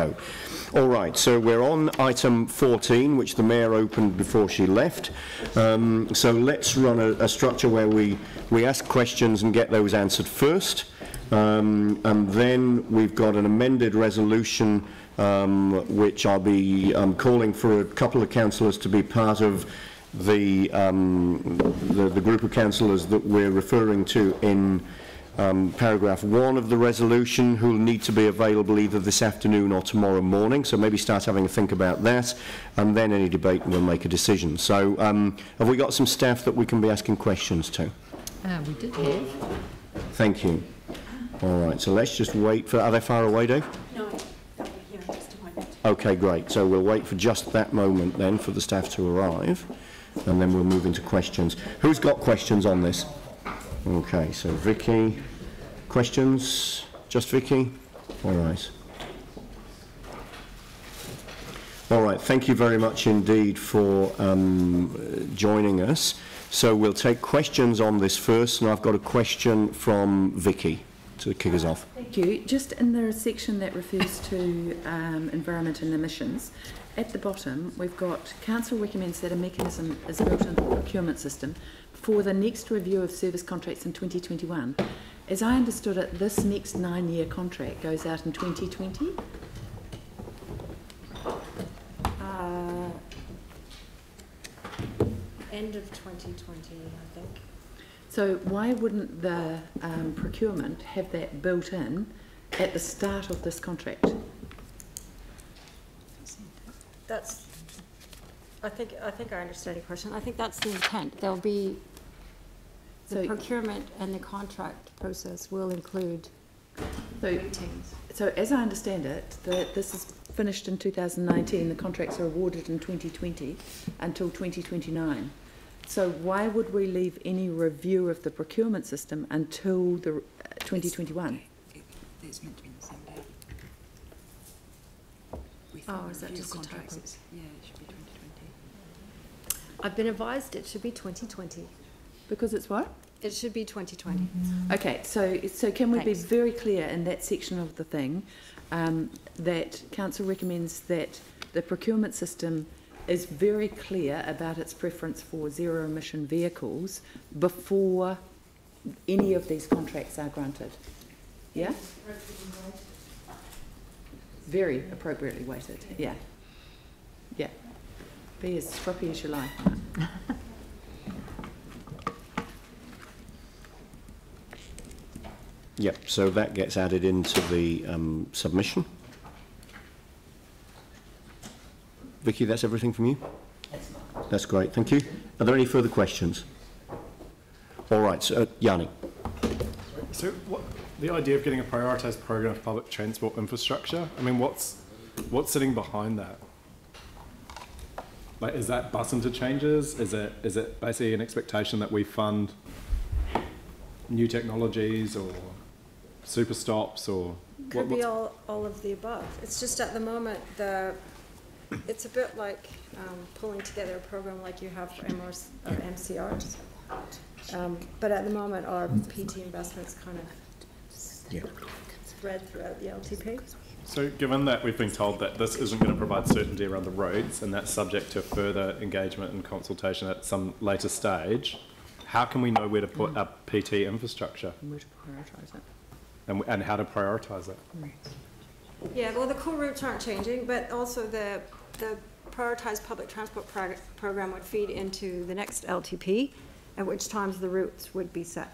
go. All right, so we're on item 14, which the Mayor opened before she left. So let's run a structure where we ask questions and get those answered first. And then we've got an amended resolution which I'll be calling for a couple of councillors to be part of the group of councillors that we're referring to in paragraph 1 of the resolution, who will need to be available either this afternoon or tomorrow morning. So maybe start having a think about that, and then any debate and we'll make a decision. So have we got some staff that we can be asking questions to? We did have. Thank you. All right, so let's just wait for... Are they far away, Dave? No, they'll be here in just a moment. Okay, great. So we'll wait for just that moment then for the staff to arrive, and then we'll move into questions. Who's got questions on this? Okay, so Vicky. Questions? Just Vicky? All right. All right, thank you very much indeed for joining us. So we'll take questions on this first, and I've got a question from Vicky to kick us off. Thank you. Just in the section that refers to environment and emissions, at the bottom we've got Council recommends that a mechanism is built into the procurement system for the next review of service contracts in 2021. As I understood it, this next 9-year contract goes out in 2020? End of 2020, I think. So why wouldn't the procurement have that built in at the start of this contract? That's. I think I understand your question. I think that's the intent. There'll be the procurement and the contract process will include meetings. So as I understand it, this is finished in 2019. The contracts are awarded in 2020 until 2029. So why would we leave any review of the procurement system until the 2021? It's meant to be the same day. Oh, is that just a typo? Yeah, it should be 2020. I've been advised it should be 2020. Because it's what? It should be 2020. Okay, so can we be very clear in that section of the thing that Council recommends that the procurement system is very clear about its preference for zero emission vehicles before any of these contracts are granted? Yeah? Very appropriately weighted, yeah. Yeah. Be as scruffy as you like. Yep, so that gets added into the submission. Vicky, that's everything from you? That's great, thank you. Are there any further questions? All right, so Yanni. So the idea of getting a prioritised program for public transport infrastructure, I mean, what's sitting behind that? Like, is that bus interchanges? Is it basically an expectation that we fund new technologies or super stops, or Could be all of the above. It's just at the moment it's a bit like pulling together a program like you have for MCRs. But at the moment our PT investments kind of spread throughout the LTP. So given that we've been told that this isn't going to provide certainty around the roads, and that's subject to further engagement and consultation at some later stage, how can we know where to put our PT infrastructure? And where to prioritise it. And how to prioritise it? Yeah, well, the core routes aren't changing, but also the prioritised public transport program would feed into the next LTP, at which times the routes would be set.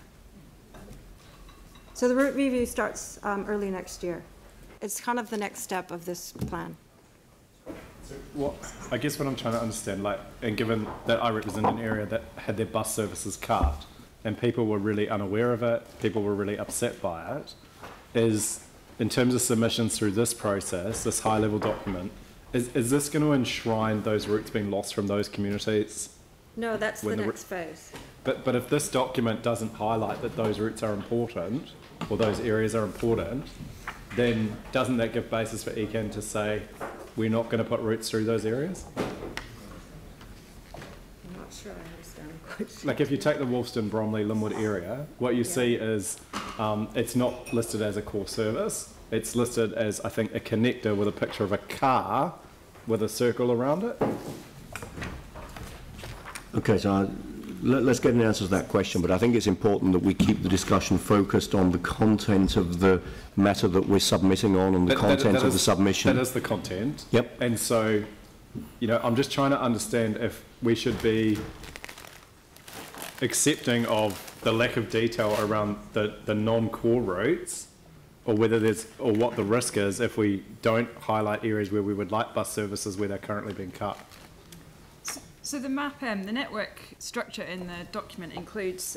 So the route review starts early next year. It's kind of the next step of this plan. So I guess what I'm trying to understand, like, and given that I represent an area that had their bus services cut, and people were really unaware of it, people were really upset by it, is in terms of submissions through this process, this high-level document, is this going to enshrine those routes being lost from those communities? No, that's the next phase. But if this document doesn't highlight that those routes are important, or those areas are important, then doesn't that give basis for ECAN to say we're not going to put routes through those areas? I'm not sure I understand the question. Like if you take the Wolfston, Bromley, Linwood area, what you see is it's not listed as a core service, it's listed as, I think, a connector with a picture of a car with a circle around it. Okay, so let's get an answer to that question, but I think it's important that we keep the discussion focused on the content of the matter that we're submitting on and the content of the submission. That is the content. Yep. And so, you know, I'm just trying to understand if we should be accepting of the lack of detail around the non-core routes, or whether there's, or what the risk is if we don't highlight areas where we would like bus services where they're currently being cut. So the map, the network structure in the document includes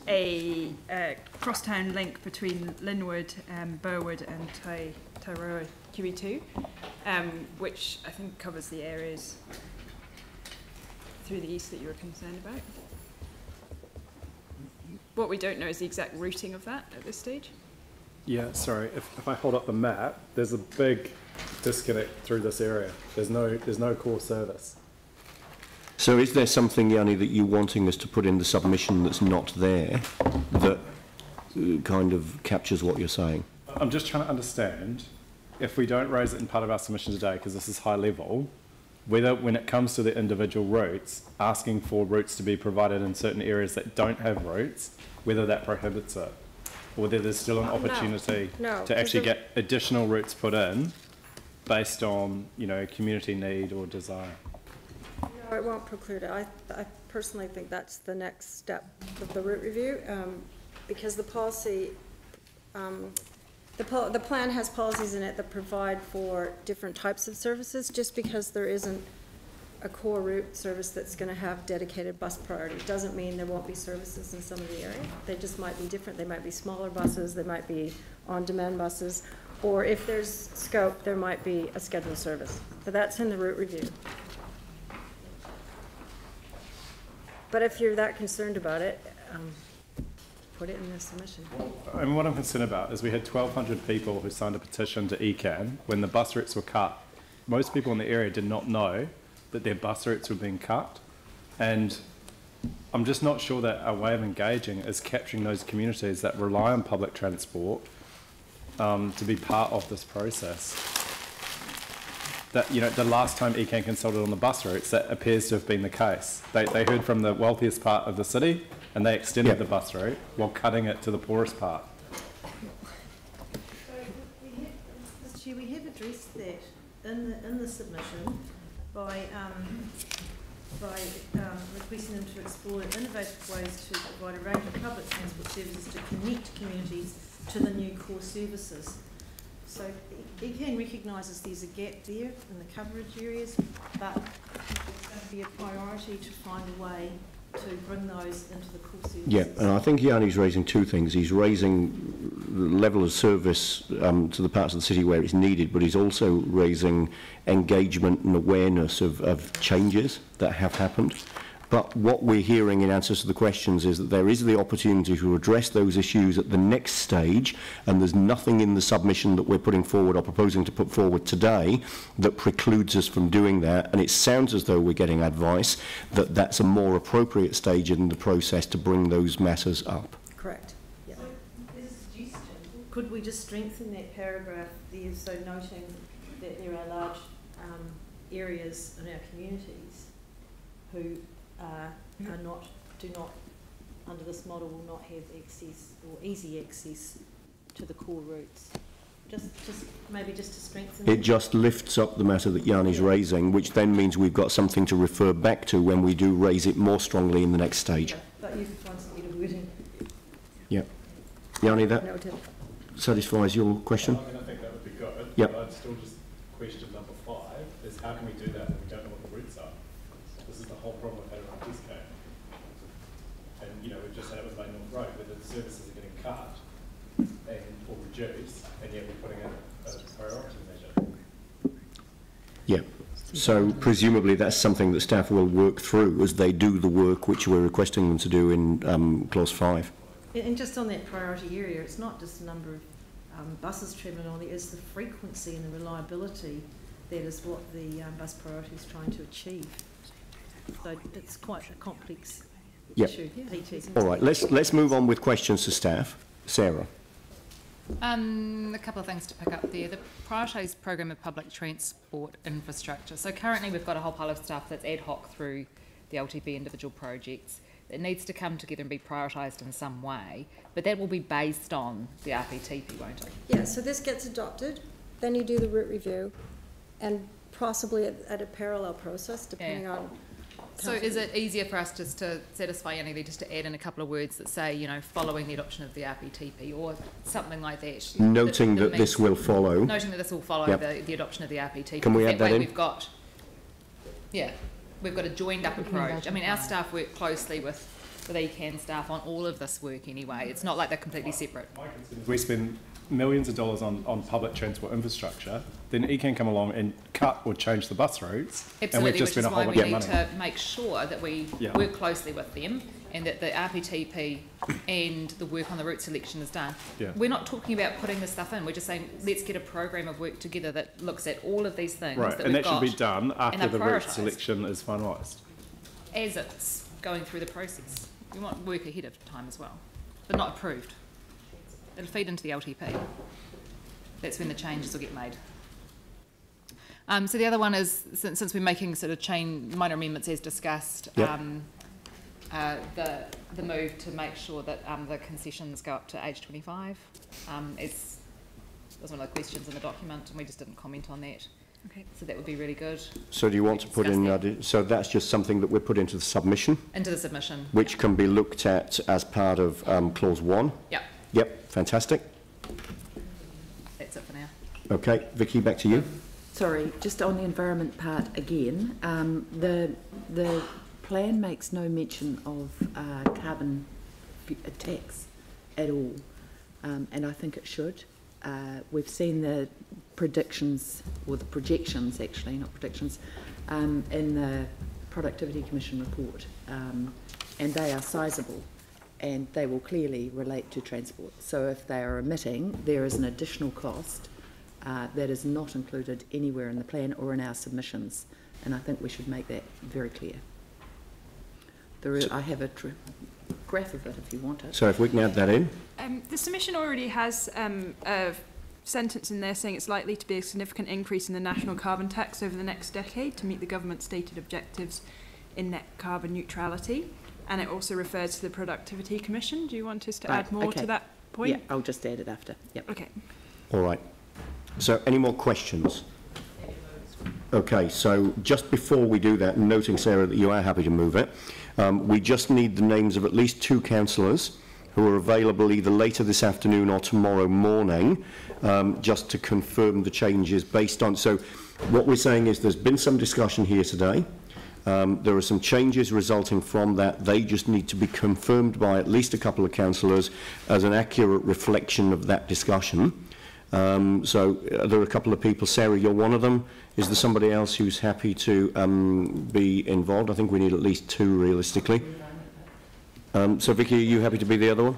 a crosstown link between Linwood, Burwood and Tairoa QE2, which I think covers the areas through the east that you were concerned about. What we don't know is the exact routing of that at this stage. Yeah, sorry, if I hold up the map, there's a big disconnect through this area. There's no core service. So is there something, Yanni, that you're wanting us to put in the submission that's not there, that kind of captures what you're saying? I'm just trying to understand, if we don't raise it in part of our submission today, because this is high level, whether when it comes to the individual routes, asking for routes to be provided in certain areas that don't have routes, whether that prohibits it, or whether there's still an opportunity to actually get additional routes put in based on, you know, community need or desire. No, it won't preclude it. I personally think that's the next step of the route review, because the policy, the plan has policies in it that provide for different types of services. Just because there isn't a core route service that's going to have dedicated bus priority doesn't mean there won't be services in some of the area. They just might be different. They might be smaller buses, they might be on-demand buses, or if there's scope, there might be a scheduled service. But that's in the route review. But if you're that concerned about it, put it in the submission. I mean, what I'm concerned about is we had 1,200 people who signed a petition to ECAN when the bus routes were cut. Most people in the area did not know that their bus routes were being cut, and I'm just not sure that our way of engaging is capturing those communities that rely on public transport to be part of this process. That, you know, the last time ECAN consulted on the bus routes, that appears to have been the case. They heard from the wealthiest part of the city and they extended the bus route while cutting it to the poorest part. Mr. Chair, we have addressed that in the submission by requesting them to explore innovative ways to provide a range of public transport services to connect communities to the new core services. So ECAN recognises there's a gap there in the coverage areas, but it's going to be a priority to find a way to bring those into the core services. Yeah, and I think Yanni's raising two things. He's raising the level of service to the parts of the city where it's needed, but he's also raising engagement and awareness of changes that have happened. But what we're hearing in answers to the questions is that there is the opportunity to address those issues at the next stage, and there's nothing in the submission that we're putting forward or proposing to put forward today that precludes us from doing that. And it sounds as though we're getting advice that that's a more appropriate stage in the process to bring those matters up. Correct. Yeah. So, as a suggestion, could we just strengthen that paragraph there, so noting that there are large areas in our communities who do not, under this model, will not have access or easy access to the core routes. Maybe just to strengthen It just lifts up the matter that Yanni's raising, which then means we've got something to refer back to when we do raise it more strongly in the next stage. Yeah, but you can find some better wording. Yeah. Yanni, that Noted. satisfies your question? I think that would be good. Yep. But I'd still just question number 5 is how can we do that when we don't know what the routes are? This is the whole problem we've had around this case. And, you know, we've just had it with Main North Road, where the services are getting cut or reduced, and yet we're putting in a priority measure. Yeah. So presumably that's something that staff will work through as they do the work which we're requesting them to do in clause 5. And just on that priority area, it's not just the number of buses travelling on there, it's the frequency and the reliability that is what the bus priority is trying to achieve. So it's quite a complex issue. PT. All right, let's move on with questions to staff. Sarah. A couple of things to pick up there. The prioritised program of public transport infrastructure. So currently we've got a whole pile of stuff that's ad hoc through the LTB individual projects. It needs to come together and be prioritised in some way, but that will be based on the RPTP, won't it? Yeah, so this gets adopted, then you do the route review, and possibly at a parallel process, depending on... So is it easier for us just to satisfy Annie there, just to add in a couple of words that say, you know, following the adoption of the RPTP or something like that? Noting that this will follow. Noting that this will follow the adoption of the RPTP. Can we add that in? We've got a joined up approach. I mean, our staff work closely with ECAN staff on all of this work anyway. It's not like they're completely separate. My concern is we spend millions of dollars on public transport infrastructure, then ECAN come along and cut or change the bus routes, Absolutely, and we've just spent a whole bunch of money. which is why we need to make sure that we work closely with them and that the RPTP and the work on the route selection is done. Yeah. We're not talking about putting this stuff in, we're just saying let's get a program of work together that looks at all of these things Right, that and we've that should be got done after the route prioritised. selection is finalised. As it's going through the process. We want work ahead of time as well, but not approved. It'll feed into the LTP. That's when the changes will get made. So the other one is, since we're making sort of minor amendments as discussed, the move to make sure that the concessions go up to age 25. As was one of the questions in the document, and we just didn't comment on that. Okay. So that would be really good. So do you want to put in, so that's just something that we put into the submission? Into the submission. Which can be looked at as part of clause 1? Yep. Yep, fantastic. That's it for now. Okay, Vicky, back to you. Sorry, just on the environment part again, the plan makes no mention of carbon tax at all, and I think it should. We've seen the predictions, or the projections actually, not predictions, in the Productivity Commission report, and they are sizable and they will clearly relate to transport. So if they are emitting, there is an additional cost that is not included anywhere in the plan or in our submissions, and I think we should make that very clear. I have a graph of it if you want it. So if we can add that in. The submission already has a sentence in there saying it's likely to be a significant increase in the national carbon tax over the next decade to meet the government's stated objectives in net carbon neutrality, and it also refers to the Productivity Commission. Do you want us to add more to that point? Yeah, I'll just add it after. Yep. Okay. All right. So any more questions? Okay, so just before we do that, noting, Sarah, that you are happy to move it, we just need the names of at least 2 councillors who are available either later this afternoon or tomorrow morning, just to confirm the changes based on... So what we're saying is there's been some discussion here today. There are some changes resulting from that. They just need to be confirmed by at least a couple of councillors as an accurate reflection of that discussion. So there are a couple of people. Sarah, you're one of them. Is there somebody else who's happy to be involved? I think we need at least 2 realistically. So Vicky, are you happy to be the other one?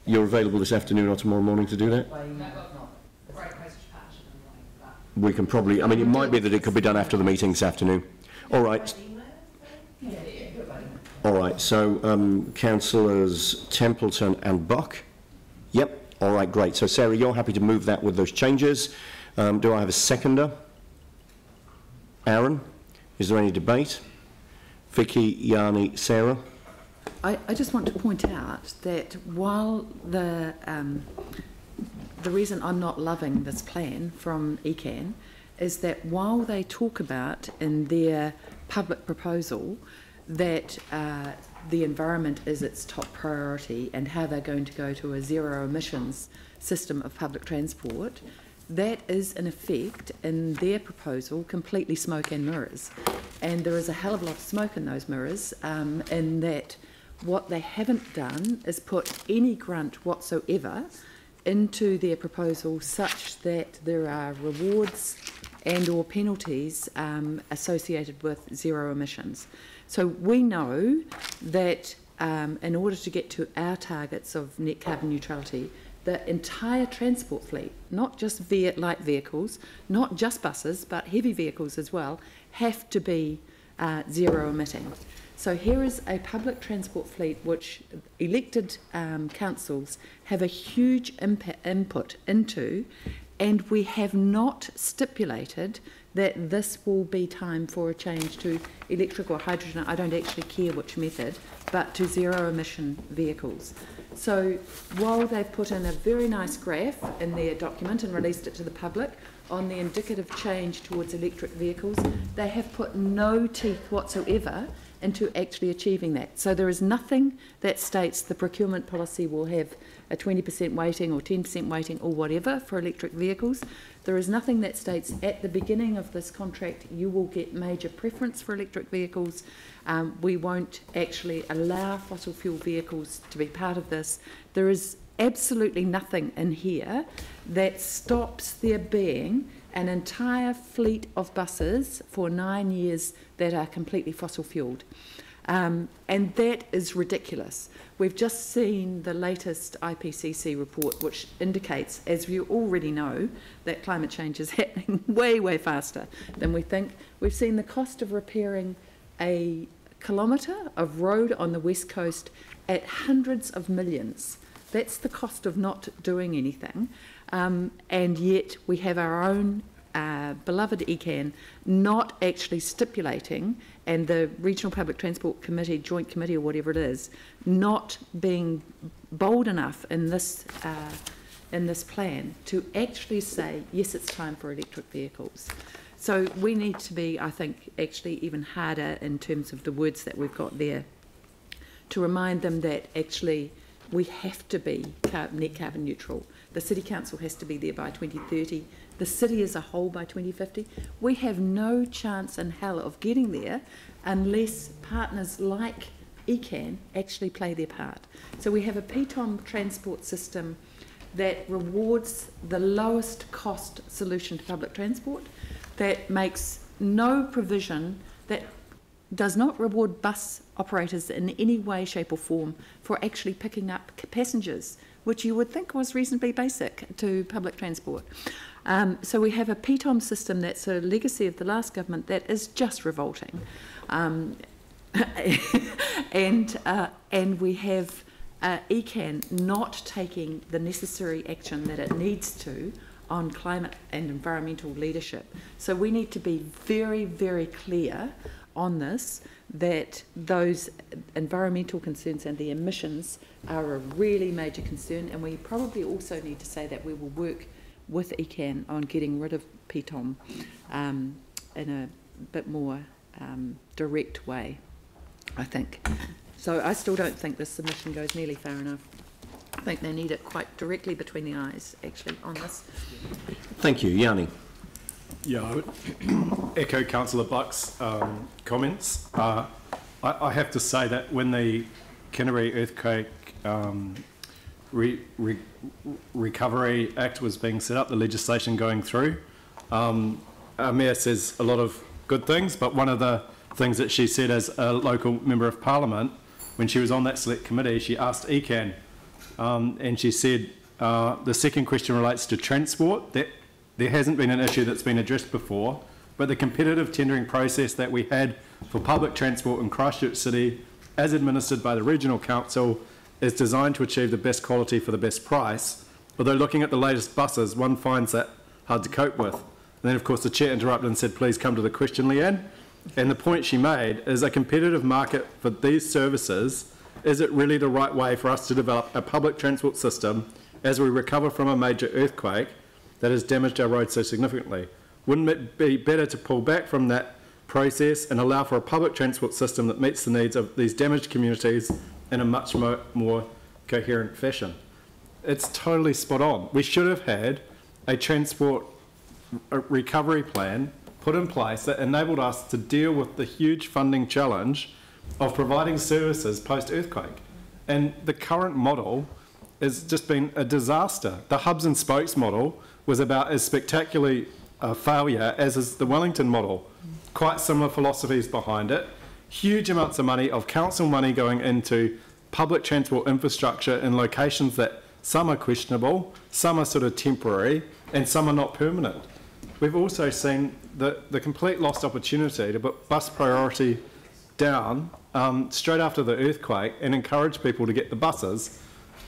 You're available this afternoon or tomorrow morning to do that? We can probably, I mean, it might be that it could be done after the meeting this afternoon. All right. All right, so councillors Templeton and Buck. Yep, all right, great. So Sarah, you're happy to move that with those changes. Do I have a seconder? Aaron? Is there any debate? Vicky, Yanni, Sarah? I just want to point out that while the reason I'm not loving this plan from ECAN is that while they talk about in their public proposal that the environment is its top priority and how they're going to go to a zero emissions system of public transport, that is in effect in their proposal completely smoke and mirrors. And there is a hell of a lot of smoke in those mirrors, in that what they haven't done is put any grunt whatsoever into their proposal such that there are rewards and or penalties associated with zero emissions. So we know that in order to get to our targets of net carbon neutrality, the entire transport fleet, not just light vehicles, not just buses, but heavy vehicles as well, have to be zero emitting. So here is a public transport fleet which elected councils have a huge input into, and we have not stipulated that this will be time for a change to electric or hydrogen, I don't actually care which method, but to zero emission vehicles. So while they've put in a very nice graph in their document and released it to the public on the indicative change towards electric vehicles, they have put no teeth whatsoever into actually achieving that. So there is nothing that states the procurement policy will have a 20% weighting or 10% weighting or whatever for electric vehicles. There is nothing that states at the beginning of this contract you will get major preference for electric vehicles. We won't actually allow fossil fuel vehicles to be part of this. There is absolutely nothing in here that stops there being an entire fleet of buses for 9 years that are completely fossil fuelled. And that is ridiculous. We've just seen the latest IPCC report, which indicates, as you already know, that climate change is happening way, way faster than we think. We've seen the cost of repairing a kilometre of road on the west coast at hundreds of millions. That's the cost of not doing anything. And yet we have our own beloved ECAN not actually stipulating, and the Regional Public Transport Committee, Joint Committee or whatever it is, not being bold enough in this plan to actually say, yes, it's time for electric vehicles. So we need to be, I think, actually even harder in terms of the words that we've got there to remind them that actually we have to be net carbon neutral. The City Council has to be there by 2030. The city as a whole by 2050. We have no chance in hell of getting there unless partners like ECAN actually play their part. So we have a PTOM transport system that rewards the lowest cost solution to public transport, that makes no provision, that does not reward bus operators in any way, shape or form for actually picking up passengers, which you would think was reasonably basic to public transport. So we have a PTOM system that's a legacy of the last government that is just revolting. And we have ECAN not taking the necessary action that it needs to on climate and environmental leadership. So we need to be very, very clear on this, that those environmental concerns and the emissions are a really major concern, and we probably also need to say that we will work with ECAN on getting rid of PTOM in a bit more direct way, I think. So I still don't think this submission goes nearly far enough. I think they need it quite directly between the eyes, actually, on this. Thank you. Yanni. Yeah, I would echo Councillor Buck's comments. I have to say that when the Canterbury Earthquake Recovery Act was being set up, the legislation going through, our Mayor says a lot of good things, but one of the things that she said as a local Member of Parliament, when she was on that select committee, she asked ECAN, and she said, the second question relates to transport. That there hasn't been an issue that's been addressed before, but the competitive tendering process that we had for public transport in Christchurch City, as administered by the Regional Council, is designed to achieve the best quality for the best price. Although looking at the latest buses, one finds that hard to cope with. And then, of course, the Chair interrupted and said, please come to the question, Leanne. And the point she made is a competitive market for these services, is it really the right way for us to develop a public transport system as we recover from a major earthquake that has damaged our roads so significantly? Wouldn't it be better to pull back from that process and allow for a public transport system that meets the needs of these damaged communities in a much more coherent fashion? It's totally spot on. We should have had a transport recovery plan put in place that enabled us to deal with the huge funding challenge of providing services post-earthquake. And the current model has just been a disaster. The hubs and spokes model was about as spectacularly a failure as is the Wellington model. Quite similar philosophies behind it. Huge amounts of money, of council money, going into public transport infrastructure in locations that some are questionable, some are sort of temporary, and some are not permanent. We've also seen the complete lost opportunity to put bus priority down straight after the earthquake and encouraged people to get the buses.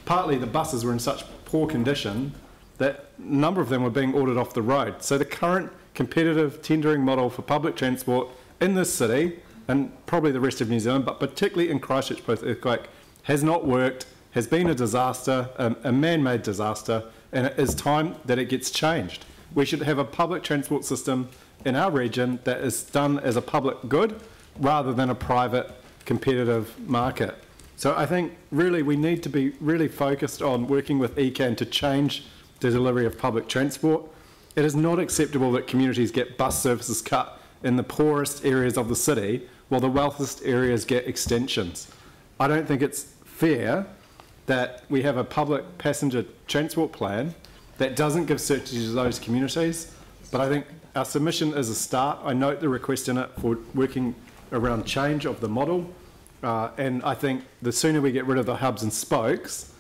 Partly the buses were in such poor condition that a number of them were being ordered off the road. So the current competitive tendering model for public transport in this city, and probably the rest of New Zealand, but particularly in Christchurch post-earthquake, has not worked, has been a disaster, a man-made disaster, and it is time that it gets changed. We should have a public transport system in our region that is done as a public good rather than a private competitive market. So I think really we need to be really focused on working with ECAN to change the delivery of public transport. It is not acceptable that communities get bus services cut in the poorest areas of the city while the wealthiest areas get extensions. I don't think it's fair that we have a public passenger transport plan that doesn't give certainty to those communities, but I think our submission is a start. I note the request in it for working around change of the model, and I think the sooner we get rid of the hubs and spokes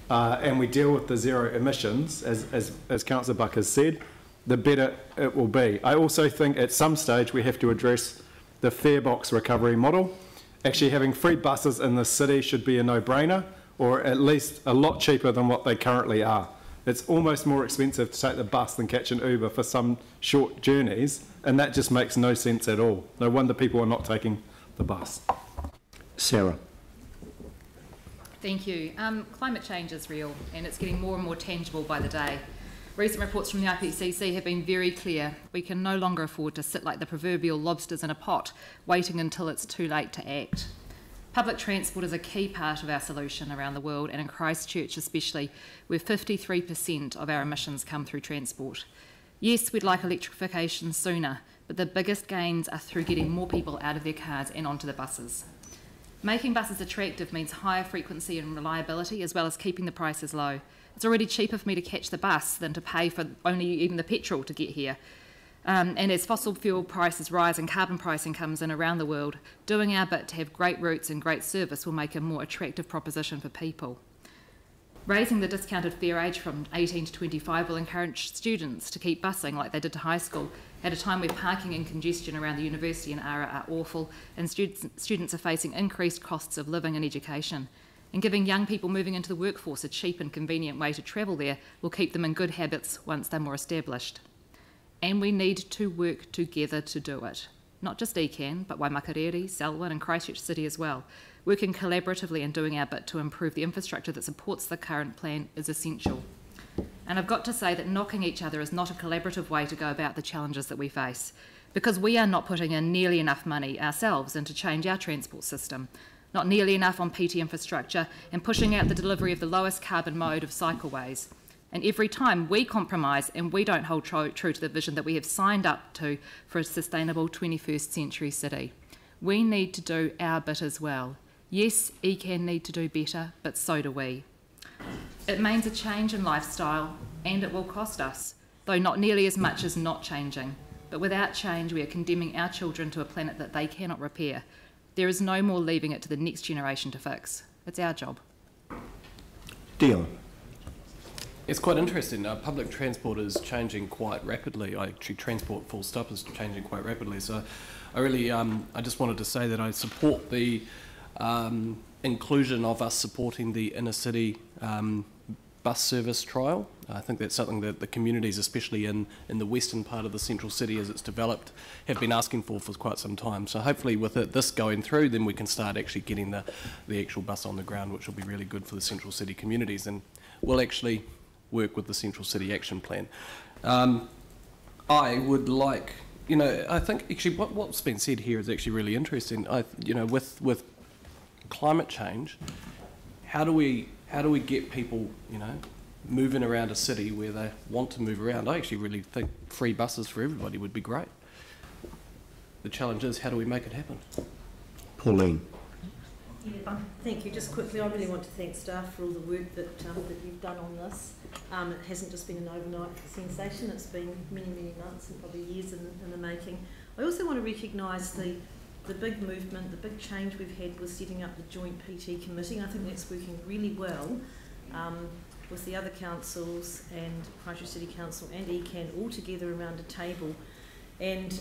and we deal with the zero emissions, as Councillor Buck has said, the better it will be. I also think at some stage we have to address the fare box recovery model. Actually having free buses in the city should be a no-brainer, or at least a lot cheaper than what they currently are. It's almost more expensive to take the bus than catch an Uber for some short journeys, and that just makes no sense at all. No wonder people are not taking the bus. Sarah. Thank you. Climate change is real, and it's getting more and more tangible by the day. Recent reports from the IPCC have been very clear. We can no longer afford to sit like the proverbial lobsters in a pot, waiting until it's too late to act. Public transport is a key part of our solution around the world, and in Christchurch especially, where 53% of our emissions come through transport. Yes, we'd like electrification sooner, but the biggest gains are through getting more people out of their cars and onto the buses. Making buses attractive means higher frequency and reliability, as well as keeping the prices low. It's already cheaper for me to catch the bus than to pay for only even the petrol to get here. And as fossil fuel prices rise and carbon pricing comes in around the world, doing our bit to have great routes and great service will make a more attractive proposition for people. Raising the discounted fare age from 18 to 25 will encourage students to keep busing like they did to high school, at a time where parking and congestion around the university and ARA are awful, and students are facing increased costs of living and education. And giving young people moving into the workforce a cheap and convenient way to travel there will keep them in good habits once they're more established. And we need to work together to do it. Not just ECAN, but Waimakariri, Selwyn and Christchurch City as well. Working collaboratively and doing our bit to improve the infrastructure that supports the current plan is essential. And I've got to say that knocking each other is not a collaborative way to go about the challenges that we face, because we are not putting in nearly enough money ourselves into change our transport system, not nearly enough on PT infrastructure, and pushing out the delivery of the lowest carbon mode of cycleways. And every time we compromise and we don't hold true to the vision that we have signed up to for a sustainable 21st century city, we need to do our bit as well. Yes, ECAN need to do better, but so do we. It means a change in lifestyle, and it will cost us, though not nearly as much as not changing. But without change, we are condemning our children to a planet that they cannot repair. There is no more leaving it to the next generation to fix. It's our job. Dion. It's quite interesting. Public transport is changing quite rapidly. Actually, transport full stop is changing quite rapidly. So I really, I just wanted to say that I support the inclusion of us supporting the inner city bus service trial. I think that's something that the communities, especially in the western part of the central city as it's developed, have been asking for quite some time. So hopefully with this going through, then we can start actually getting the actual bus on the ground, which will be really good for the central city communities, and we'll actually work with the Central City Action Plan. I would like, I think actually what's been said here is actually really interesting. With climate change, how do we get people, moving around a city where they want to move around? I actually really think free buses for everybody would be great. The challenge is, how do we make it happen? Pauline. Thank you. Just quickly, I really want to thank staff for all the work that you've done on this. It hasn't just been an overnight sensation, it's been many, many months and probably years in the making. I also want to recognise the big movement, the big change we've had with setting up the joint PT committee. I think that's working really well with the other councils and Christchurch City Council and ECAN all together around a table, and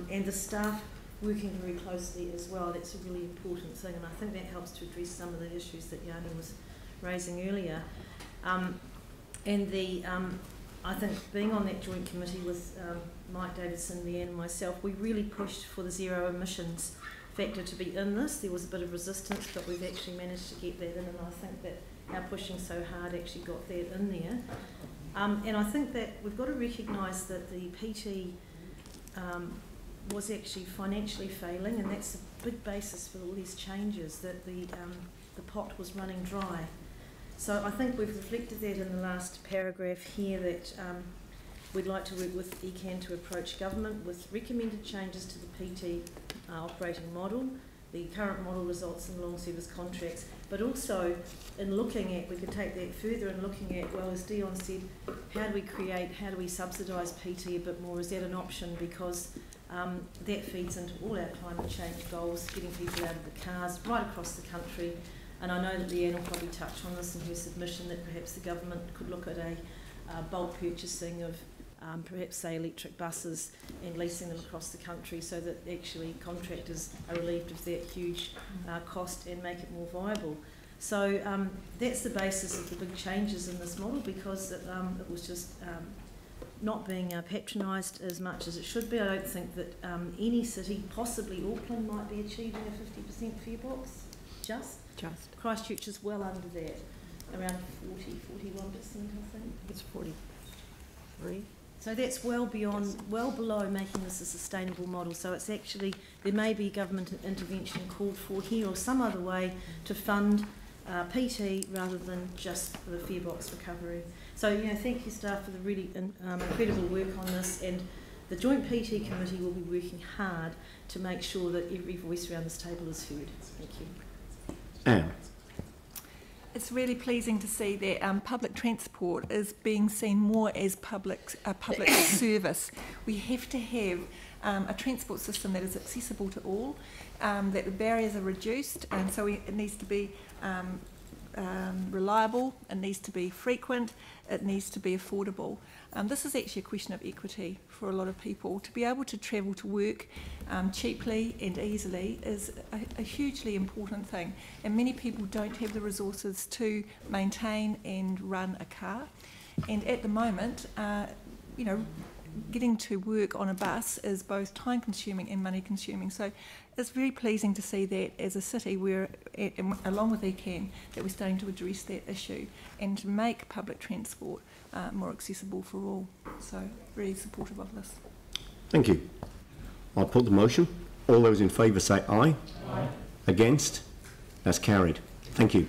the staff working very closely as well. That's a really important thing, and I think that helps to address some of the issues that Yanni was raising earlier. I think being on that joint committee with Mike Davidson, Leanne and myself, we really pushed for the zero emissions factor to be in this. There was a bit of resistance, but we've actually managed to get that in, and I think that our pushing so hard actually got that in there. And I think that we've got to recognise that the PT was actually financially failing, and that's a big basis for all these changes, that the pot was running dry. So I think we've reflected that in the last paragraph here, that we'd like to work with ECAN to approach government with recommended changes to the PT operating model. The current model results in long service contracts, but also in looking at, we could take that further and looking at, well, as Dion said, how do we subsidise PT a bit more? Is that an option? Because that feeds into all our climate change goals, getting people out of the cars right across the country. And I know that Leanne will probably touch on this in her submission, that perhaps the government could look at a bulk purchasing of perhaps, say, electric buses and leasing them across the country, so that actually contractors are relieved of that huge cost and make it more viable. So that's the basis of the big changes in this model, because it was just not being patronised as much as it should be. I don't think that any city, possibly Auckland, might be achieving a 50% fare box. Just. Christchurch is well under that, around 41%, I think. It's 43. So that's well below making this a sustainable model. So it's actually, there may be government intervention called for here, or some other way to fund PT rather than just the fare box recovery. So, thank you, staff, for the really incredible work on this, and the Joint PT Committee will be working hard to make sure that every voice around this table is heard. Thank you. Anne. It's really pleasing to see that public transport is being seen more as public service. We have to have a transport system that is accessible to all, that the barriers are reduced, and so it needs to be reliable, it needs to be frequent, it needs to be affordable. This is actually a question of equity for a lot of people. To be able to travel to work cheaply and easily is a hugely important thing, and many people don't have the resources to maintain and run a car. And at the moment, getting to work on a bus is both time consuming and money consuming. So it's very pleasing to see that as a city, we're, along with ECAN, that we're starting to address that issue and to make public transport more accessible for all. So really supportive of this. Thank you. I'll put the motion. All those in favour say aye. Aye. Against? That's carried. Thank you.